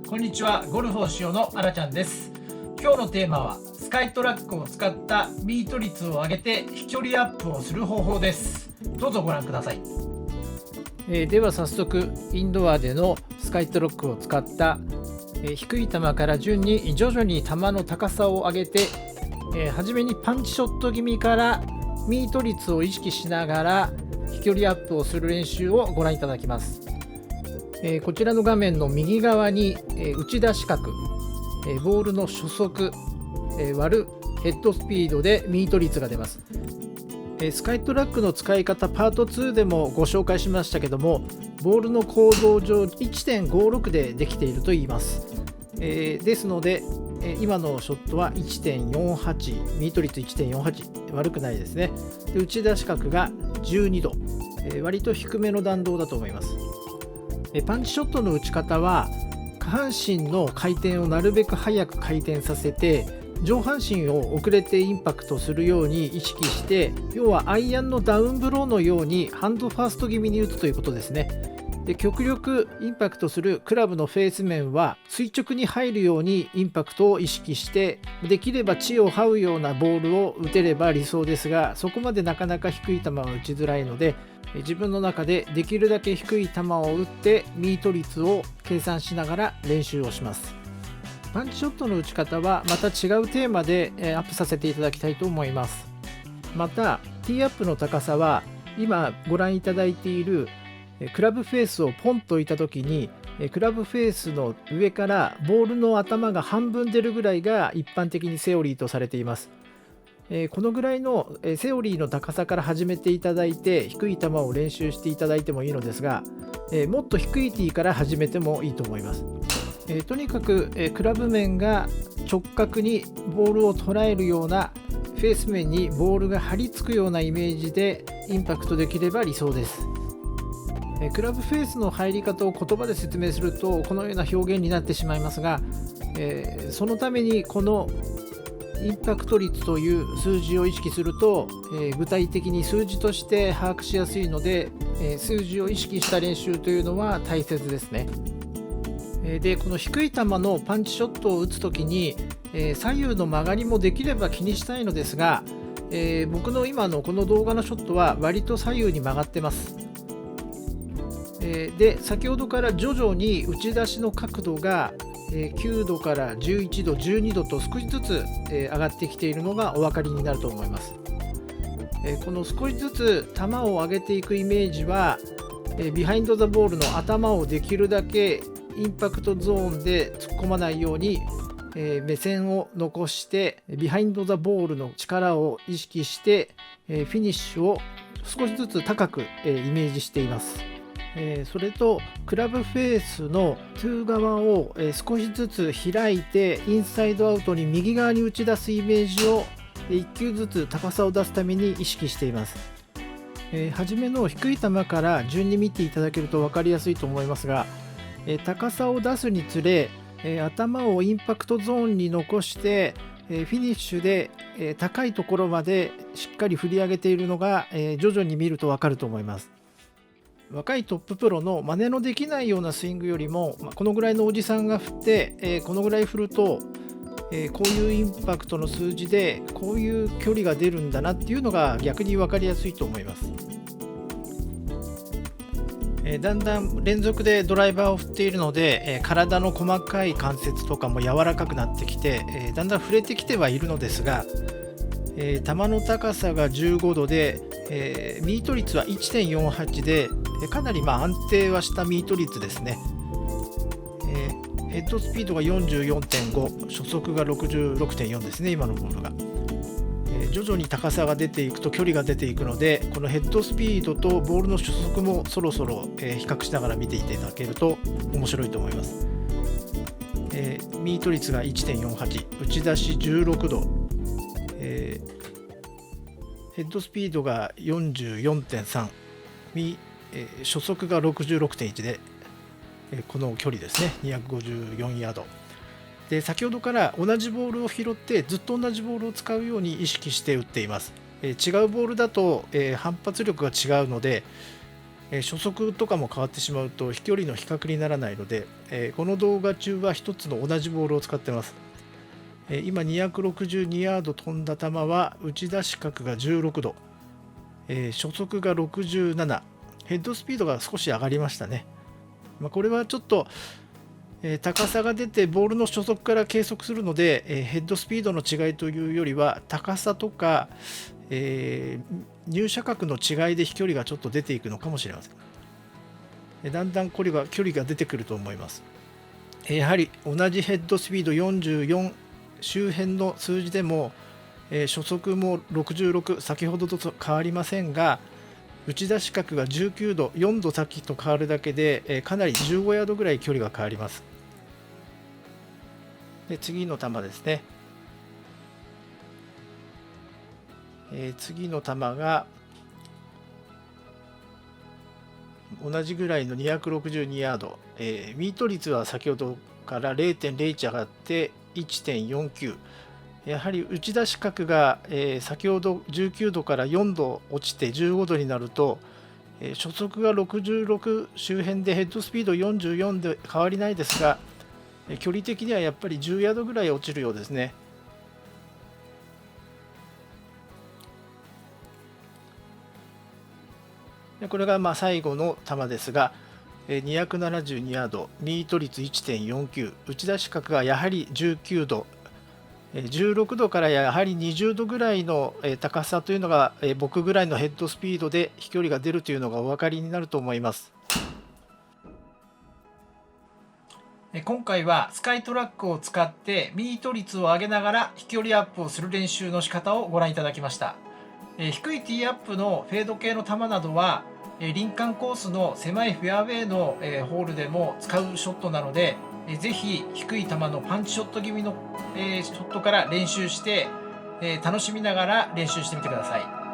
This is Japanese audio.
こんにちは、ゴルフをしようのあらちゃんです。今日のテーマはスカイトラックを使ったミート率を上げて飛距離アップをする方法です。どうぞご覧ください。では早速インドアでのスカイトラックを使った、低い球から徐々に球の高さを上げて、初めにパンチショット気味からミート率を意識しながら飛距離アップをする練習をご覧いただきます。こちらの画面の右側に、打ち出し角、ボールの初速、割るヘッドスピードでミート率が出ます。スカイトラックの使い方パート2でもご紹介しましたけども、ボールの構造上 1.56 でできていると言います。ですので、今のショットは 1.48、ミート率 1.48、悪くないですね。で打ち出し角が12度、割と低めの弾道だと思います。パンチショットの打ち方は下半身の回転をなるべく早く回転させて、上半身を遅れてインパクトするように意識して、要はアイアンのダウンブローのようにハンドファースト気味に打つということですね。で極力インパクトするクラブのフェース面は垂直に入るようにインパクトを意識して、できれば地を這うようなボールを打てれば理想ですが、そこまでなかなか低い球は打ちづらいので、自分の中でできるだけ低い球を打ってミート率を計算しながら練習をします。パンチショットの打ち方はまた違うテーマでアップさせていただきたいと思います。またティーアップの高さは今ご覧いただいているクラブフェースをポンと置いた時に、クラブフェースの上からボールの頭が半分出るぐらいが一般的にセオリーとされています。このぐらいのセオリーの高さから始めていただいて、低い球を練習していただいてもいいのですが、もっと低いティーから始めてもいいと思います。とにかくクラブ面が直角にボールを捉えるような、フェース面にボールが張り付くようなイメージでインパクトできれば理想です。クラブフェースの入り方を言葉で説明するとこのような表現になってしまいますが、そのためにこのインパクト率という数字を意識すると、具体的に数字として把握しやすいので、数字を意識した練習というのは大切ですね。でこの低い球のパンチショットを打つときに、左右の曲がりもできれば気にしたいのですが、僕の今のこの動画のショットは割と左右に曲がってます。で先ほどから徐々に打ち出しの角度が9度から11度、12度と少しずつ上がってきているのがお分かりになると思います。この少しずつ球を上げていくイメージは、ビハインドザボールの頭をできるだけインパクトゾーンで突っ込まないように、目線を残してビハインドザボールの力を意識して、フィニッシュを少しずつ高く、イメージしています。それとクラブフェースの2側を少しずつ開いてインサイドアウトに右側に打ち出すイメージを1球ずつ高さを出すために意識しています。初めの低い球から順に見ていただけると分かりやすいと思いますが、高さを出すにつれ頭をインパクトゾーンに残してフィニッシュで高いところまでしっかり振り上げているのが徐々に見ると分かると思います。若いトッププロの真似のできないようなスイングよりも、このぐらいのおじさんが振って、このぐらい振ると、こういうインパクトの数字でこういう距離が出るんだなっていうのが逆に分かりやすいと思います。だんだん連続でドライバーを振っているので、体の細かい関節とかも柔らかくなってきて、だんだん触れてきてはいるのですが、球の高さが15度で、ミート率は 1.48 でかなり安定はしたミート率ですね。ヘッドスピードが 44.5、 初速が 66.4 ですね、今のボールが。徐々に高さが出ていくと距離が出ていくので、このヘッドスピードとボールの初速もそろそろ比較しながら見ていただけると面白いと思います。ミート率が 1.48、 打ち出し16度、ヘッドスピードが 44.3、初速が 66.1 で、この距離ですね、254ヤードで、先ほどから同じボールを拾ってずっと同じボールを使うように意識して打っています。違うボールだと、反発力が違うので、初速とかも変わってしまうと飛距離の比較にならないので、この動画中は1つの同じボールを使ってます。今262ヤード飛んだ球は打ち出し角が16度、初速が67、ヘッドスピードが少し上がりましたね。これはちょっと、高さが出てボールの初速から計測するので、ヘッドスピードの違いというよりは高さとか、入射角の違いで飛距離がちょっと出ていくのかもしれません。だんだん距離が出てくると思います。やはり同じヘッドスピード44周辺の数字でも、初速も66、先ほどと変わりませんが、打ち出し角が19度、4度先と変わるだけで、かなり15ヤードぐらい距離が変わります。で次の球ですね。次の球が同じぐらいの262ヤード、ミート率は先ほどから 0.01 上がって 1.49、 やはり打ち出し角が、先ほど19度から4度落ちて15度になると、初速が66周辺でヘッドスピード44で変わりないですが、距離的にはやっぱり10ヤードぐらい落ちるようですね。これが最後の球ですが、272ヤード、ミート率 1.49、打ち出し角がやはり19度、16度からやはり20度ぐらいの高さというのが、僕ぐらいのヘッドスピードで飛距離が出るというのがお分かりになると思います。今回はスカイトラックを使ってミート率を上げながら飛距離アップをする練習の仕方をご覧いただきました。低いティーアップのフェード系の球などは林間コースの狭いフェアウェイのホールでも使うショットなので、ぜひ低い球のパンチショット気味のショットから練習して楽しみながら練習してみてください。